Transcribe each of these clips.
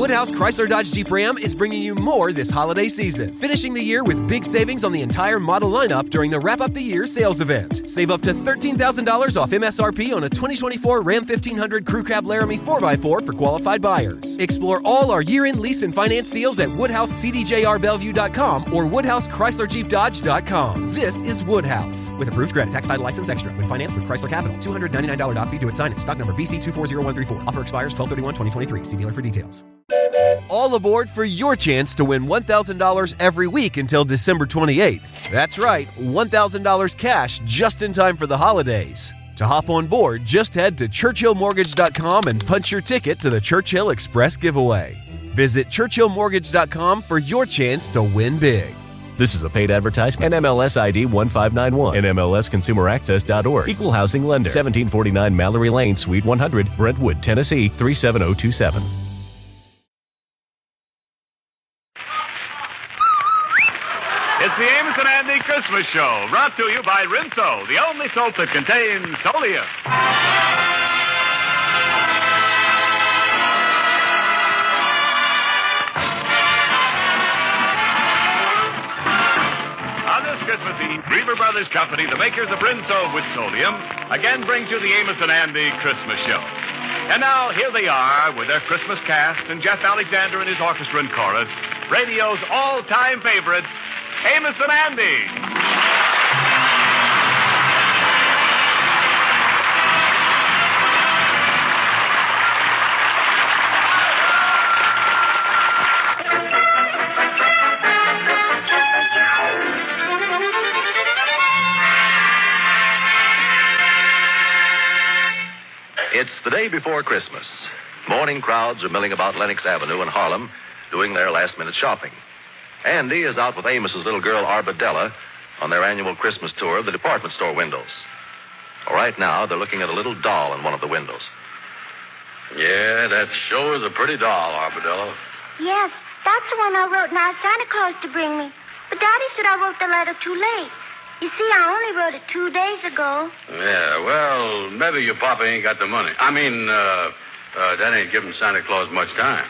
Woodhouse Chrysler Dodge Jeep Ram is bringing you more this holiday season, finishing the year with big savings on the entire model lineup during the Wrap Up the Year sales event. Save up to $13,000 off MSRP on a 2024 Ram 1500 Crew Cab Laramie 4x4 for qualified buyers. Explore all our year-end lease and finance deals at WoodhouseCDJRBellevue.com or WoodhouseChryslerJeepDodge.com. This is Woodhouse. With approved credit, tax title license extra. When financed with Chrysler Capital, $299 doc fee to its signing. Stock number BC240134. Offer expires 12/31/2023. See dealer for details. All aboard for your chance to win $1,000 every week until December 28th. That's right, $1,000 cash just in time for the holidays. To hop on board, just head to ChurchillMortgage.com and punch your ticket to the Churchill Express giveaway. Visit ChurchillMortgage.com for your chance to win big. This is a paid advertisement. NMLS ID 1591. NMLSConsumerAccess.org. Equal housing lender. 1749 Mallory Lane, Suite 100, Brentwood, Tennessee 37027. It's the Amos and Andy Christmas Show, brought to you by Rinso, the only soap that contains Solium. On this Christmas Eve, Reaver Brothers Company, the makers of Rinso with Solium, again brings you the Amos and Andy Christmas Show. And now, here they are with their Christmas cast and Jeff Alexander and his orchestra and chorus, radio's all-time favorites, Amos and Andy. It's the day before Christmas. Morning crowds are milling about Lenox Avenue in Harlem, doing their last-minute shopping. Andy is out with Amos's little girl, Arbadella, on their annual Christmas tour of the department store windows. Right now, they're looking at a little doll in one of the windows. Yeah, that sure is a pretty doll, Arbadella. Yes, that's the one I wrote and asked Santa Claus to bring me. But Daddy said I wrote the letter too late. You see, I only wrote it 2 days ago. Yeah, well, maybe your papa ain't got the money. That ain't giving Santa Claus much time.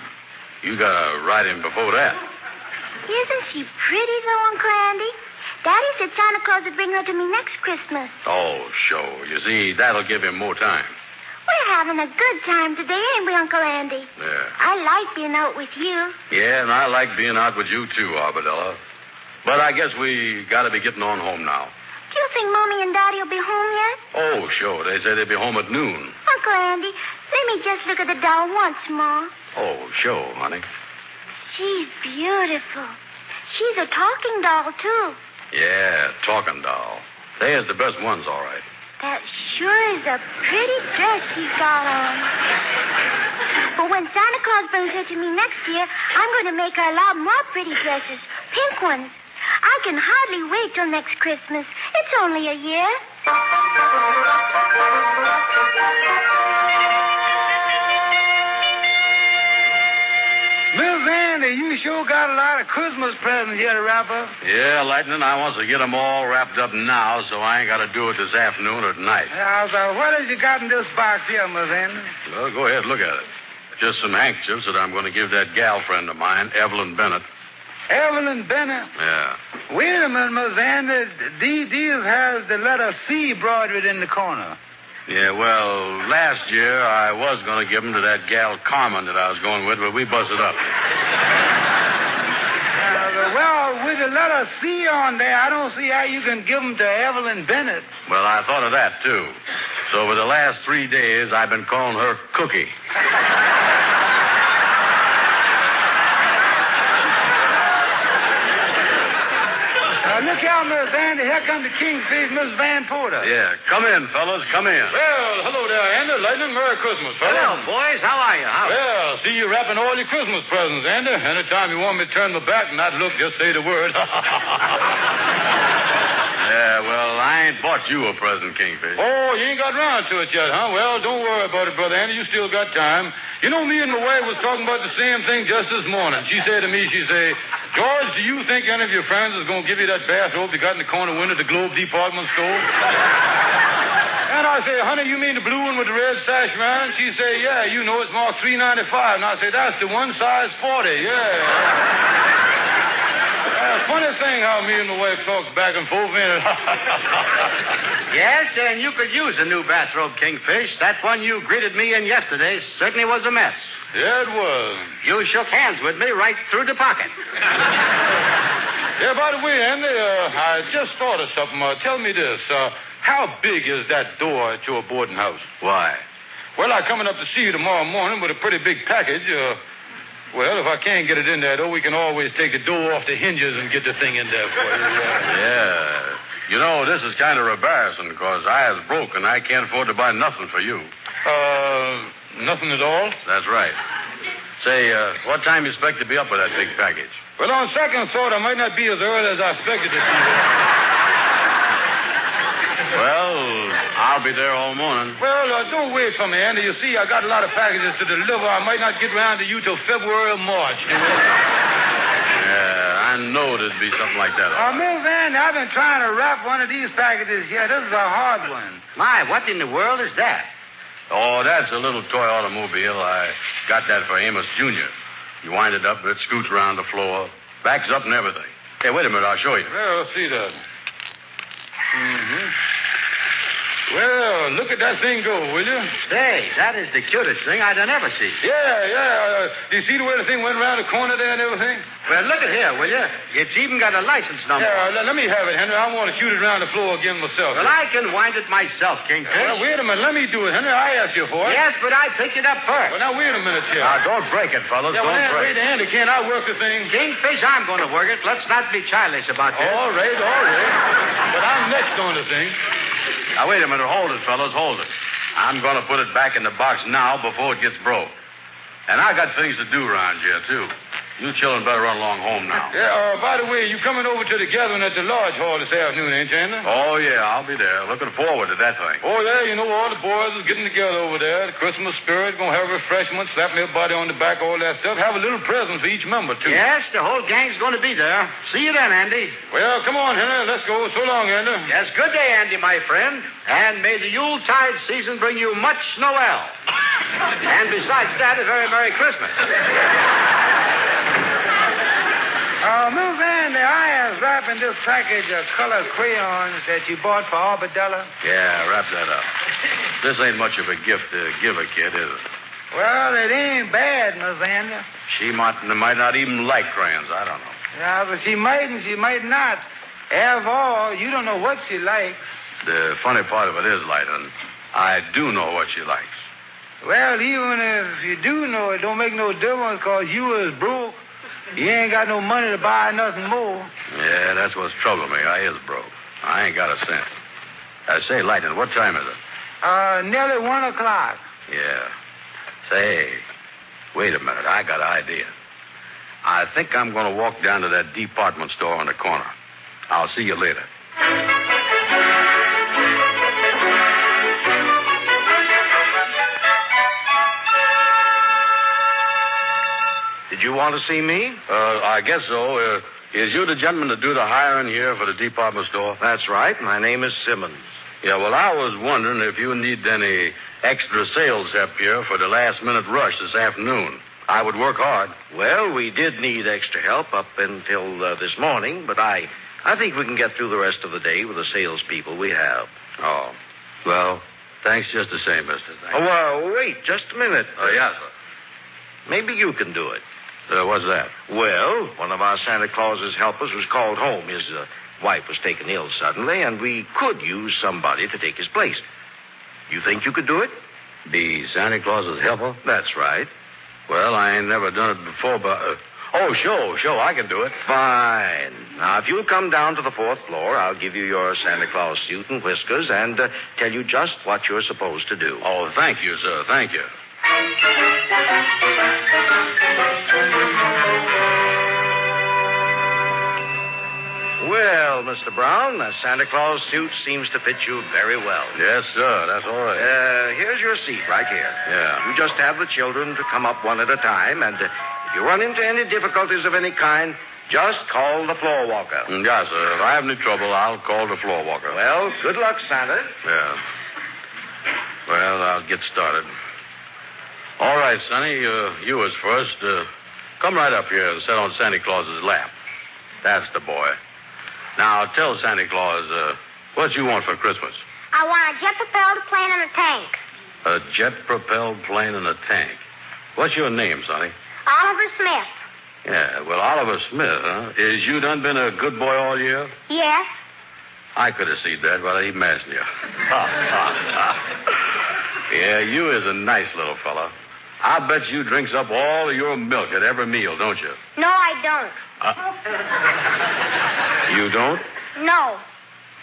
You gotta write him before that. Isn't she pretty, though, Uncle Andy? Daddy said Santa Claus would bring her to me next Christmas. Oh, sure. You see, that'll give him more time. We're having a good time today, ain't we, Uncle Andy? Yeah. I like being out with you. Yeah, and I like being out with you, too, Arbadella. But I guess we gotta be getting on home now. Do you think Mommy and Daddy will be home yet? Oh, sure. They say they'll be home at noon. Uncle Andy, let me just look at the doll once more. Oh, sure, honey. She's beautiful. She's a talking doll, too. Yeah, talking doll. There's the best ones, all right. That sure is a pretty dress she's got on. But when Santa Claus brings her to me next year, I'm going to make her a lot more pretty dresses. Pink ones. I can hardly wait till next Christmas. It's only a year. Miss Andy, you sure got a lot of Christmas presents here to wrap up. Yeah, Lightning, I want to get them all wrapped up now, so I ain't got to do it this afternoon or tonight. What have you got in this box here, Miss Andy? Well, go ahead, look at it. Just some handkerchiefs that I'm going to give that gal friend of mine, Evelyn Bennett. Evelyn Bennett? Yeah. Wait a minute, Miss Andy. These has the letter C embroidered in the corner. Yeah, well, last year I was going to give them to that gal Carmen that I was going with, but we busted up. Well, with the letter C on there, I don't see how you can give them to Evelyn Bennett. Well, I thought of that, too. So for the last 3 days, I've been calling her Cookie. Look out, Miss Andy. Here comes the Kingfish, Miss Van Porter. Yeah, come in, fellas, come in. Well, hello there, Andy. Lightning, Merry Christmas, fellas. Hello, boys. How are you? Well, see you wrapping all your Christmas presents, Andy. Anytime you want me to turn my back and not look, just say the word. Yeah, well, I ain't bought you a present, Kingfish. Oh, you ain't got around to it yet, huh? Well, don't worry about it, Brother Andy. You still got time. You know, me and my wife was talking about the same thing just this morning. She said to me, George, do you think any of your friends is going to give you that bathrobe you got in the corner window at the Globe department store? And I say, honey, you mean the blue one with the red sash, man? She say, yeah, you know, it's marked $3.95. And I say, that's the one, size 40, yeah. Funny thing how me and my wife talks back and forth, ain't it? Yes, and you could use a new bathrobe, Kingfish. That one you greeted me in yesterday certainly was a mess. Yeah, it was. You shook hands with me right through the pocket. Yeah, by the way, Andy, I just thought of something. Tell me this. How big is that door at your boarding house? Why? Well, I'm coming up to see you tomorrow morning with a pretty big package. Well, if I can't get it in there, though, we can always take the door off the hinges and get the thing in there for you. Yeah. You know, this is kind of embarrassing because I is broke and I can't afford to buy nothing for you. Nothing at all? That's right. Say, what time you expect to be up with that big package? Well, on second thought, I might not be as early as I expected to see you. Well, I'll be there all morning. Well, don't wait for me, Andy. You see, I got a lot of packages to deliver. I might not get around to you till February or March. Yeah, I know there'd be something like that. Miss Andy, I've been trying to wrap one of these packages here. This is a hard one. My, what in the world is that? Oh, that's a little toy automobile. I got that for Amos Jr. You wind it up, it scoots around the floor, backs up and everything. Hey, wait a minute, I'll show you. Well, let's see that. Mm-hmm. Well, look at that thing go, will you? Say, that is the cutest thing I'd ever see. Yeah. Do you see the way the thing went around the corner there and everything? Well, look at here, will you? It's even got a license number. Yeah, let me have it, Henry. I want to shoot it around the floor again myself. Well, I can wind it myself, Kingfish. Well, wait a minute. Let me do it, Henry. I asked you for it. Yes, but I picked it up first. Well, now, wait a minute, here. Now, don't break it, fellas. Yeah, well, don't break it. Andy, can't I work the thing? Kingfish, I'm going to work it. Let's not be childish about this. All right. But I'm next on the thing. Now, wait a minute. Hold it, fellas. Hold it. I'm going to put it back in the box now before it gets broke. And I got things to do around here, too. You children better run along home now. Yeah, by the way, you coming over to the gathering at the Lodge Hall this afternoon, ain't you, Andy? Oh, yeah, I'll be there. Looking forward to that thing. Oh, yeah, you know, all the boys is getting together over there. The Christmas spirit, going to have refreshments, slapping everybody on the back, all that stuff. Have a little present for each member, too. Yes, the whole gang's going to be there. See you then, Andy. Well, come on, Henry. Let's go. So long, Andy. Yes, good day, Andy, my friend. And may the Yuletide season bring you much Noel. And besides that, a very Merry Christmas. Miss Andy, I was wrapping this package of colored crayons that you bought for Arbadella. Yeah, wrap that up. This ain't much of a gift to give a kid, is it? Well, it ain't bad, Miss Andy. She might not even like crayons. I don't know. Yeah, but she might and she might not. After all, you don't know what she likes. The funny part of it is, Lighton, I do know what she likes. Well, even if you do know, it don't make no difference because you is broke. You ain't got no money to buy nothing more. Yeah, that's what's troubling me. I is broke. I ain't got a cent. Say, Lighton, what time is it? Nearly 1 o'clock. Yeah. Say, wait a minute. I got an idea. I think I'm going to walk down to that department store on the corner. I'll see you later. Did you want to see me? I guess so. Is you the gentleman to do the hiring here for the department store? That's right. My name is Simmons. Yeah, well, I was wondering if you need any extra sales help here for the last-minute rush this afternoon. I would work hard. Well, we did need extra help up until this morning, but I think we can get through the rest of the day with the salespeople we have. Oh, well, thanks just the same, mister. Thanks. Oh, well, wait just a minute. Oh, yes, sir. Maybe you can do it. What's that? Well, one of our Santa Claus's helpers was called home. His wife was taken ill suddenly, and we could use somebody to take his place. You think you could do it? Be Santa Claus's helper? That's right. Well, I ain't never done it before, but... sure, I can do it. Fine. Now, if you'll come down to the 4th floor, I'll give you your Santa Claus suit and whiskers and tell you just what you're supposed to do. Oh, thank you, sir. Thank you. Well, Mr. Brown, the Santa Claus suit seems to fit you very well. Yes, sir. That's all right. Here's your seat right here. Yeah. You just have the children to come up one at a time, and if you run into any difficulties of any kind, just call the floor walker. Yes, sir. If I have any trouble, I'll call the floor walker. Well, good luck, Santa. Yeah. Well, I'll get started. All right, Sonny, you was first. Come right up here and sit on Santa Claus's lap. That's the boy. Now, tell Santa Claus, what you want for Christmas? I want a jet-propelled plane and a tank. A jet-propelled plane and a tank. What's your name, Sonny? Oliver Smith. Yeah, well, Oliver Smith, huh? Is you done been a good boy all year? Yes. I could have seen that, but I ain't messing you. Yeah, you is a nice little fella. I bet you drinks up all of your milk at every meal, don't you? No, I don't. You don't? No.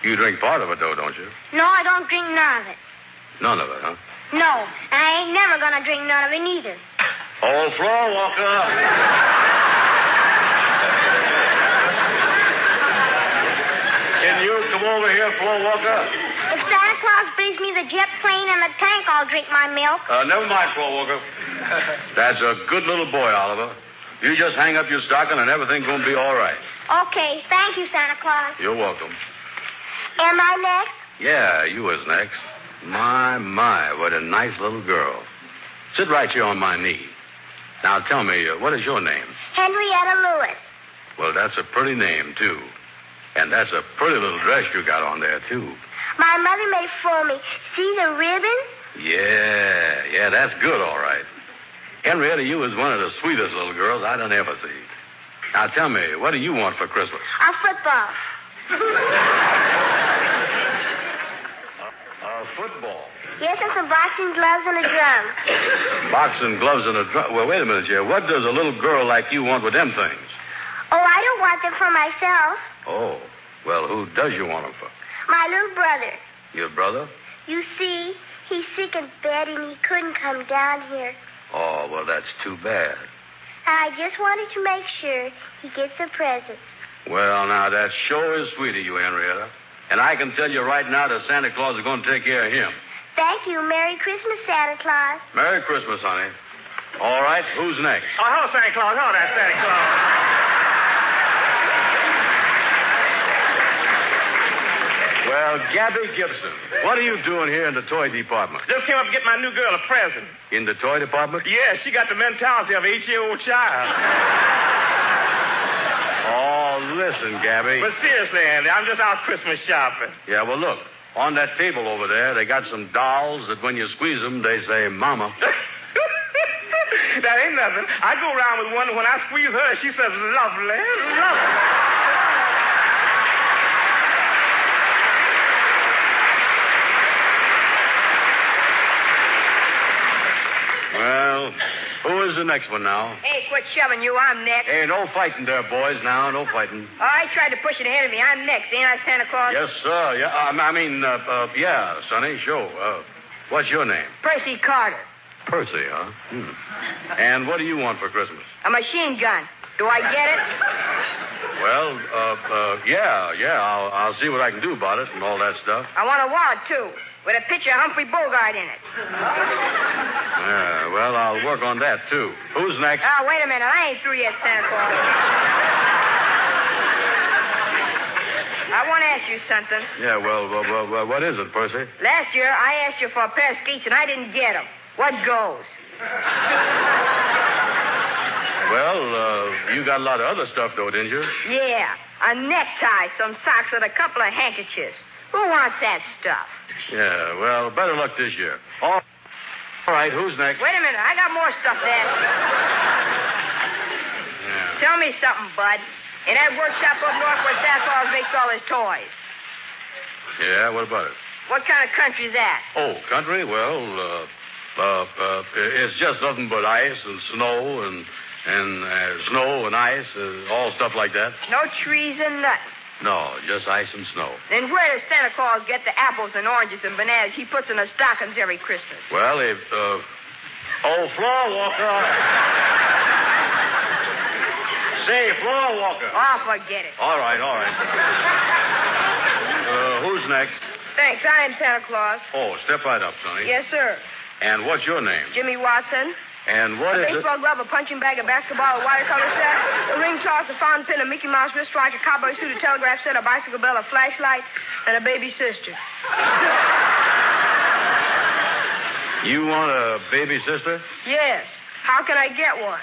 You drink part of it, though, don't you? No, I don't drink none of it. None of it, huh? No, and I ain't never gonna drink none of it neither. Old floor walker. Can you come over here, floor walker? If Santa Claus brings me the jet plane and the tank, I'll drink my milk. Never mind, floor walker. That's a good little boy, Oliver. You just hang up your stocking and everything's gonna be all right. Okay, thank you, Santa Claus. You're welcome. Am I next? Yeah, you was next. My, what a nice little girl. Sit right here on my knee. Now, tell me, what is your name? Henrietta Lewis. Well, that's a pretty name, too. And that's a pretty little dress you got on there, too. My mother made for me. See the ribbon? Yeah, that's good, all right. Henrietta, you was one of the sweetest little girls I done ever seen. Now, tell me, what do you want for Christmas? A football. Football? Yes, and some boxing gloves and a drum. Boxing gloves and a drum? Well, wait a minute, here. What does a little girl like you want with them things? Oh, I don't want them for myself. Oh, well, who does you want them for? My little brother. Your brother? You see, he's sick in bed and he couldn't come down here. Oh, well, that's too bad. I just wanted to make sure he gets a present. Well, now, that sure is sweet of you, Henrietta. And I can tell you right now that Santa Claus is going to take care of him. Thank you. Merry Christmas, Santa Claus. Merry Christmas, honey. All right, who's next? Oh, hello, Santa Claus. Hello there, Santa Claus. Well, Gabby Gibson, what are you doing here in the toy department? Just came up to get my new girl a present. In the toy department? Yeah, she got the mentality of an 8-year-old child. Oh, listen, Gabby. But seriously, Andy, I'm just out Christmas shopping. Yeah, well, look. On that table over there, they got some dolls that when you squeeze them, they say, Mama. That ain't nothing. I go around with one, and when I squeeze her, she says, lovely, lovely. Well, who is the next one now? Hey, quit shoving you. I'm next. Hey, no fighting there, boys, now. No fighting. Oh, I tried to push it ahead of me. I'm next. Ain't I, Santa Claus? Yes, sir. Yeah, yeah, Sonny, sure. What's your name? Percy Carter. Percy, huh? And what do you want for Christmas? A machine gun. Do I get it? Well, yeah. I'll see what I can do about it and all that stuff. I want a wallet, too, with a picture of Humphrey Bogart in it. Yeah, well, I'll work on that, too. Who's next? Oh, wait a minute. I ain't through yet, Santa Claus. I want to ask you something. Yeah, well, what is it, Percy? Last year, I asked you for a pair of skates, and I didn't get them. What goes? Well, you got a lot of other stuff, though, didn't you? Yeah, a necktie, some socks, and a couple of handkerchiefs. Who wants that stuff? Yeah, well, better luck this year. All right, who's next? Wait a minute. I got more stuff there. Yeah. Tell me something, Bud. In that workshop up north where Santa Claus makes all his toys. Yeah, what about it? What kind of country is that? Oh, country? Well, it's just nothing but ice and snow and snow and ice, all stuff like that. No trees and nothing. No, just ice and snow. Then where does Santa Claus get the apples and oranges and bananas he puts in the stockings every Christmas? Well, floor walker. Say, floor walker. Oh, forget it. All right. Who's next? Thanks. I am Santa Claus. Oh, step right up, Sonny. Yes, sir. And what's your name? Jimmy Watson. And what is it? A baseball glove, a punching bag, a basketball, a watercolor set, a ring toss, a fountain pen, a Mickey Mouse wristwatch, a cowboy suit, a telegraph set, a bicycle bell, a flashlight, and a baby sister. You want a baby sister? Yes. How can I get one?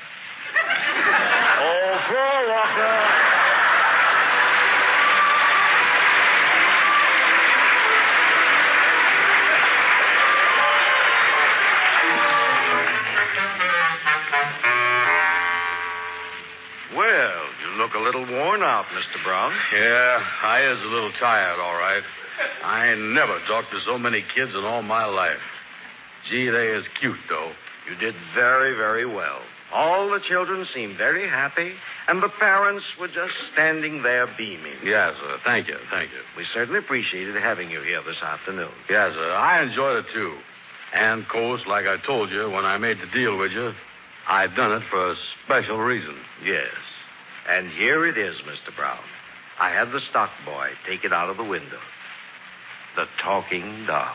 Oh, Floor Walker. Well, you look a little worn out, Mr. Brown. Yeah, I is a little tired, all right. I ain't never talked to so many kids in all my life. Gee, they is cute, though. You did very, very well. All the children seemed very happy, and the parents were just standing there beaming. Yes, sir. Thank you. We certainly appreciated having you here this afternoon. Yes, sir. I enjoyed it, too. And, of course, like I told you when I made the deal with you, I done it for a special reason. Yes. And here it is, Mr. Brown. I had the stock boy take it out of the window. The talking doll.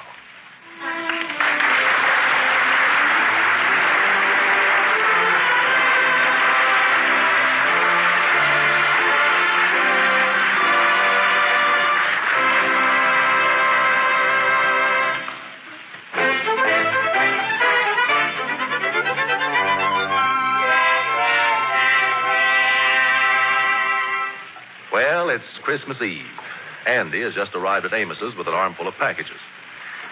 Well, it's Christmas Eve. Andy has just arrived at Amos's with an armful of packages.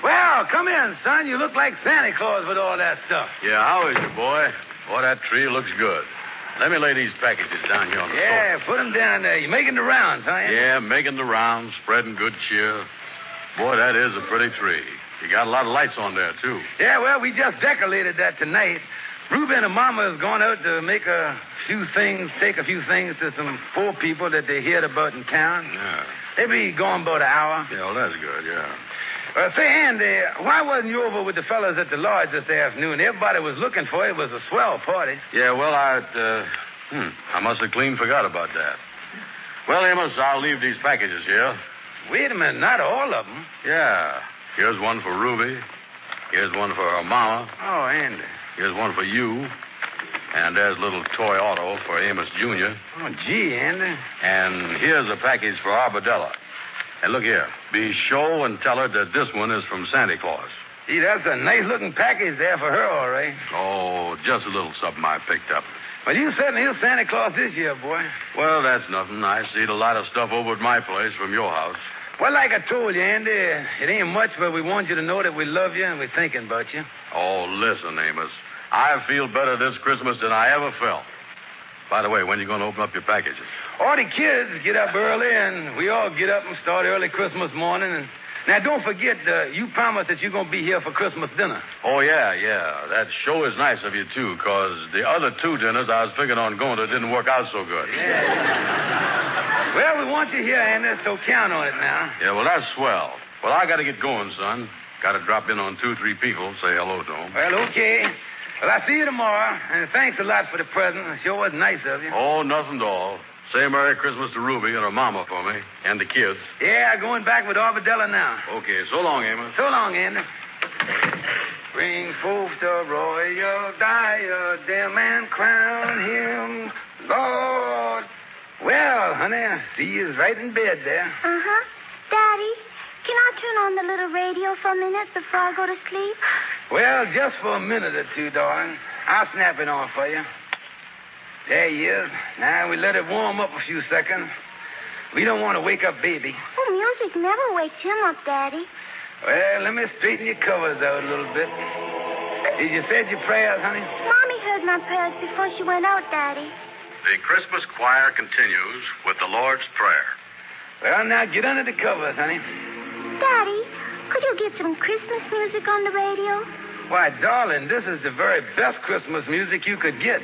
Well, come in, son. You look like Santa Claus with all that stuff. Yeah, how is it, boy? Boy, that tree looks good. Let me lay these packages down here on the Yeah, sofa. put them down there. You're making the rounds, huh? Yeah, making the rounds, spreading good cheer. Boy, that is a pretty tree. You got a lot of lights on there, too. Yeah, well, we just decorated that tonight. Ruben and Mama has gone out to make a few things, take a few things to some poor people that they heard about in town. Yeah. They'll be gone about an hour. Yeah, well, that's good, yeah. Say, Andy, why wasn't you over with the fellas at the lodge this afternoon? Everybody was looking for you. It was a swell party. Yeah, well, I must have clean forgot about that. Well, Amos, I'll leave these packages here. Wait a minute, not all of them. Yeah. Here's one for Ruby. Here's one for her mama. Oh, Andy. Here's one for you. And there's a little toy auto for Amos Jr. Oh, gee, Andy. And here's a package for Arbadella. And look here. Be sure and tell her that this one is from Santa Claus. Gee, that's a nice-looking package there for her, all right. Oh, just a little something I picked up. Well, you certainly is Santa Claus this year, boy. Well, that's nothing. I seen a lot of stuff over at my place from your house. Well, like I told you, Andy, it ain't much, but we want you to know that we love you and we're thinking about you. Oh, listen, Amos. I feel better this Christmas than I ever felt. By the way, when are you going to open up your packages? All the kids get up early, and we all get up and start early Christmas morning. And now, don't forget, you promised that you're going to be here for Christmas dinner. Oh, yeah. That show is nice of you, too, because the other two dinners I was figuring on going to didn't work out so good. Yeah. Well, we want you here, Andy, so count on it now. Yeah, well, that's swell. Well, I got to get going, son. Got to drop in on 2 or 3 people, say hello to them. Well, okay. Well, I'll see you tomorrow, and thanks a lot for the present. It sure was nice of you. Oh, nothing at all. Say Merry Christmas to Ruby and her mama for me, and the kids. Yeah, going back with Arbadella now. Okay, so long, Amos. So long, Andy. Bring forth the royal diadem and crown him Lord. Well, honey, I see you's right in bed there. Uh-huh. Daddy, can I turn on the little radio for a minute before I go to sleep? Well, just for a minute or two, darling. I'll snap it on for you. There he is. Now we let it warm up a few seconds. We don't want to wake up baby. Oh, music never wakes him up, Daddy. Well, let me straighten your covers out a little bit. Did you say your prayers, honey? Mommy heard my prayers before she went out, Daddy. The Christmas choir continues with the Lord's Prayer. Well, now get under the covers, honey. Daddy, could you get some Christmas music on the radio? Why, darling, this is the very best Christmas music you could get.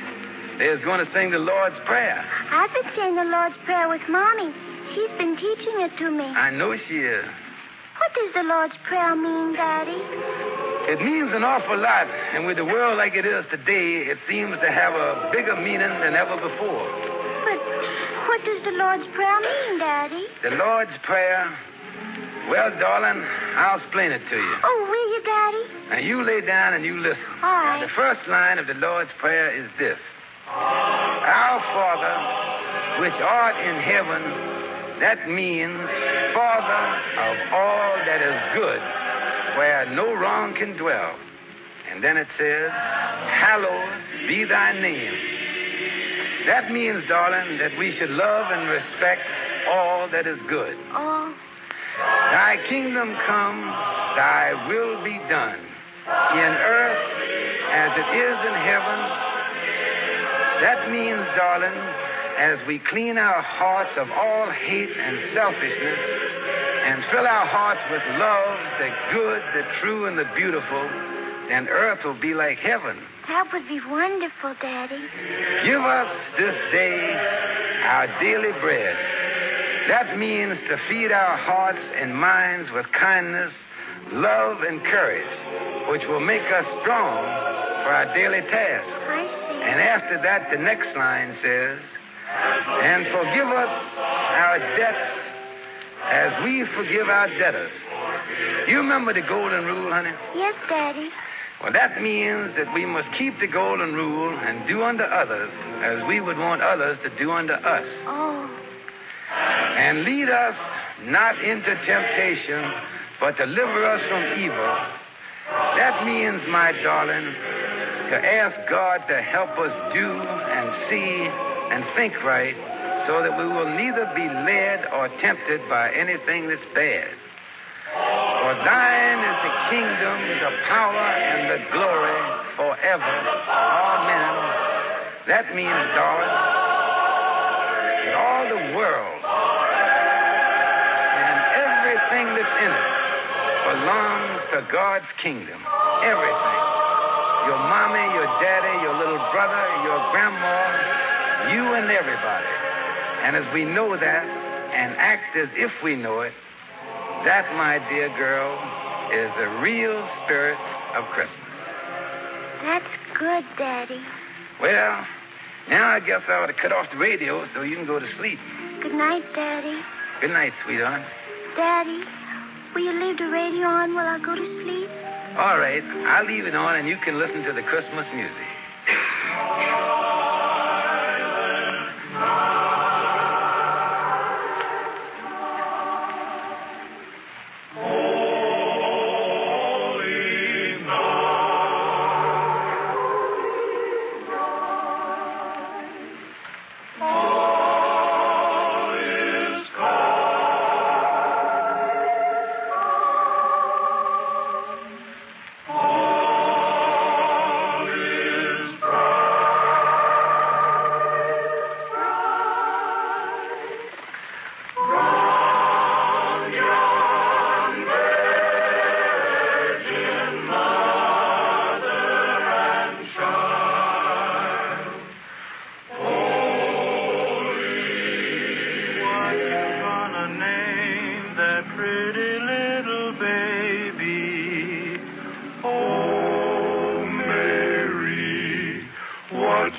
They're going to sing the Lord's Prayer. I've been saying the Lord's Prayer with Mommy. She's been teaching it to me. I know she is. What does the Lord's Prayer mean, Daddy? It means an awful lot, and with the world like it is today, it seems to have a bigger meaning than ever before. But what does the Lord's Prayer mean, Daddy? The Lord's Prayer? Well, darling, I'll explain it to you. Oh, will you, Daddy? Now, you lay down and you listen. All right. Now, the first line of the Lord's Prayer is this. Our Father, which art in heaven, that means Father of all that is good, where no wrong can dwell. And then it says, hallowed be thy name. That means, darling, that we should love and respect all that is good. Oh. Thy kingdom come, thy will be done, in earth as it is in heaven. That means, darling, as we clean our hearts of all hate and selfishness and fill our hearts with love, the good, the true, and the beautiful, then earth will be like heaven. That would be wonderful, Daddy. Give us this day our daily bread. That means to feed our hearts and minds with kindness, love, and courage, which will make us strong for our daily task. I see. And after that, the next line says, and forgive us our debts as we forgive our debtors. You remember the golden rule, honey? Yes, Daddy. Well, that means that we must keep the golden rule and do unto others as we would want others to do unto us. Oh. And lead us not into temptation, but deliver us from evil. That means, my darling, to ask God to help us do and see and think right so that we will neither be led or tempted by anything that's bad. For thine is the kingdom, the power, and the glory forever. Amen. That means, darling, that all the world and everything that's in it belongs to God's kingdom. Everything. Your mommy, your daddy, your little brother, your grandma, you and everybody. And as we know that and act as if we know it, that, my dear girl, is the real spirit of Christmas. That's good, Daddy. Well, now I guess I ought to cut off the radio so you can go to sleep. Good night, Daddy. Good night, sweetheart. Daddy, will you leave the radio on while I go to sleep? All right, I'll leave it on and you can listen to the Christmas music.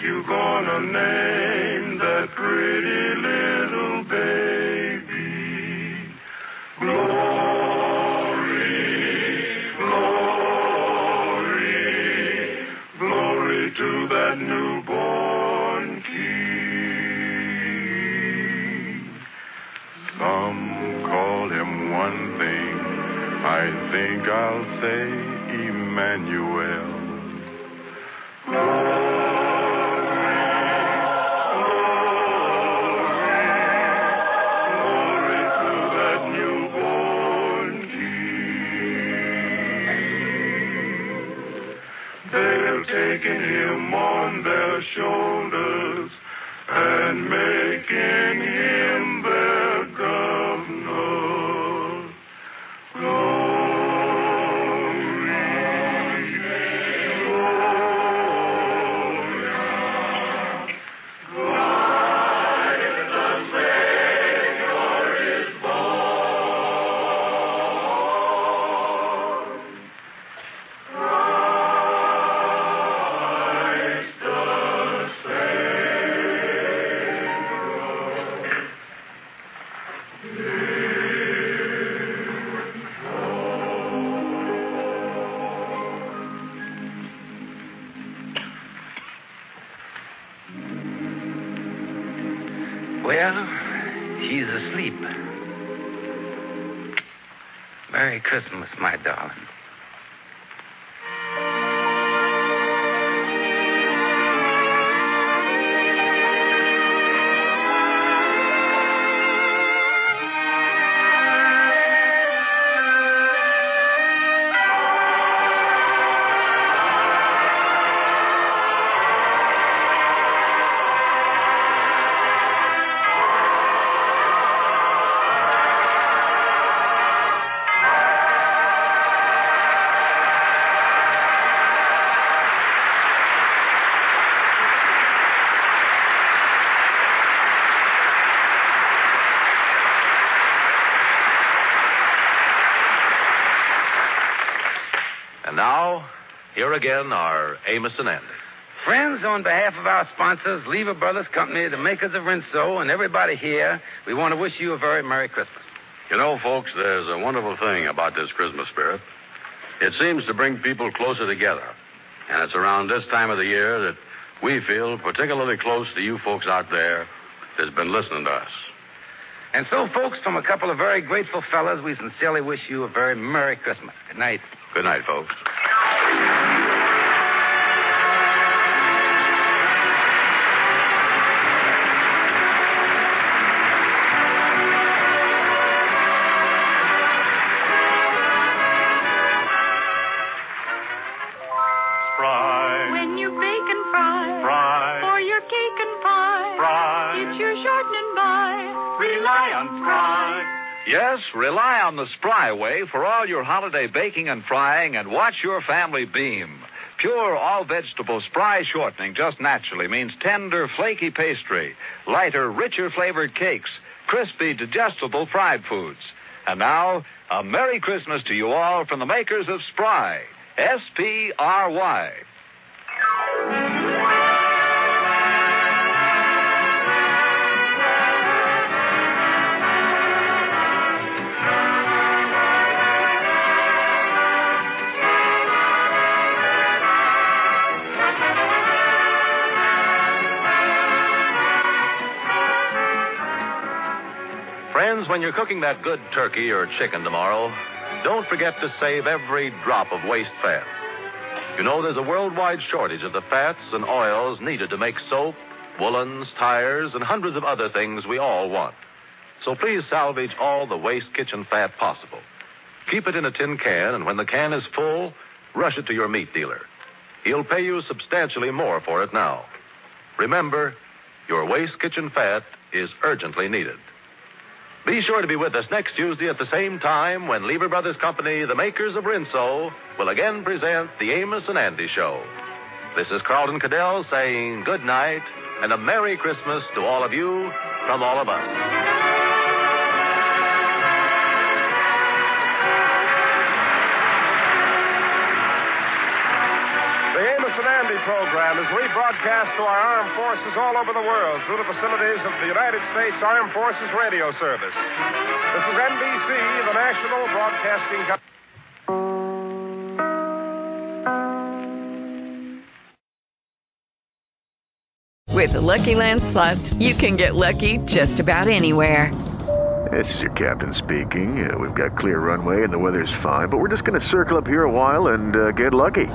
You gonna name that pretty little baby? Glory, glory, glory to that newborn King. Some call him one thing, I think I'll say Emmanuel. Taking him on their shoulders and making him their governor. Glory, glory, Christ the Savior is born. Well, she's asleep. Merry Christmas, my darling. now, here again are Amos and Andy. Friends, on behalf of our sponsors, Lever Brothers Company, the makers of Rinso, and everybody here, we want to wish you a very Merry Christmas. You know, folks, there's a wonderful thing about this Christmas spirit. It seems to bring people closer together. And it's around this time of the year that we feel particularly close to you folks out there that's been listening to us. And so, folks, from a couple of very grateful fellas, we sincerely wish you a very Merry Christmas. Good night. Good night, folks. When you bake and fry, for your cake and pie, it's your shortening by. Rely on Spry. Yes, rely on the Spry way for all your holiday baking and frying, and watch your family beam. Pure all-vegetable Spry shortening just naturally means tender, flaky pastry, lighter, richer flavored cakes, crispy, digestible fried foods. And now, a Merry Christmas to you all from the makers of Spry. S-P-R-Y. Friends, when you're cooking that good turkey or chicken tomorrow, don't forget to save every drop of waste fat. You know, there's a worldwide shortage of the fats and oils needed to make soap, woolens, tires, and hundreds of other things we all want. So please salvage all the waste kitchen fat possible. Keep it in a tin can, and when the can is full, rush it to your meat dealer. He'll pay you substantially more for it now. Remember, your waste kitchen fat is urgently needed. Be sure to be with us next Tuesday at the same time when Lever Brothers Company, the makers of Rinso, will again present the Amos and Andy Show. This is Carlton Cadell saying good night and a Merry Christmas to all of you from all of us. The Amos and Andy program is rebroadcast to our armed forces all over the world through the facilities of the United States Armed Forces Radio Service. This is NBC, the National Broadcasting Company. With the Lucky Land Slots, you can get lucky just about anywhere. This is your captain speaking. We've got clear runway and the weather's fine, but we're just going to circle up here a while and get lucky.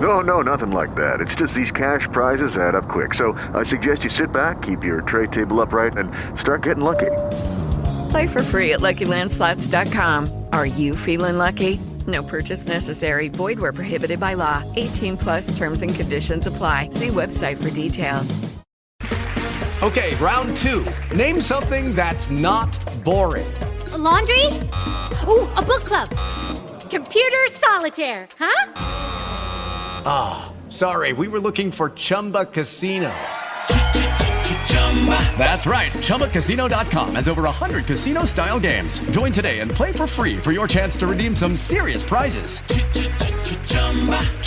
No, nothing like that. It's just these cash prizes add up quick. So I suggest you sit back, keep your tray table upright, and start getting lucky. Play for free at LuckyLandSlots.com. Are you feeling lucky? No purchase necessary. Void where prohibited by law. 18+ terms and conditions apply. See website for details. Okay, round two. Name something that's not boring. A laundry? Ooh, a book club. Computer solitaire, huh? Ah, sorry, we were looking for Chumba Casino. That's right, ChumbaCasino.com has over 100 casino-style games. Join today and play for free for your chance to redeem some serious prizes.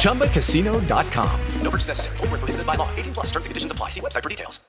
ChumbaCasino.com. No purchase necessary. Void where prohibited by law. 18+ terms and conditions apply. See website for details.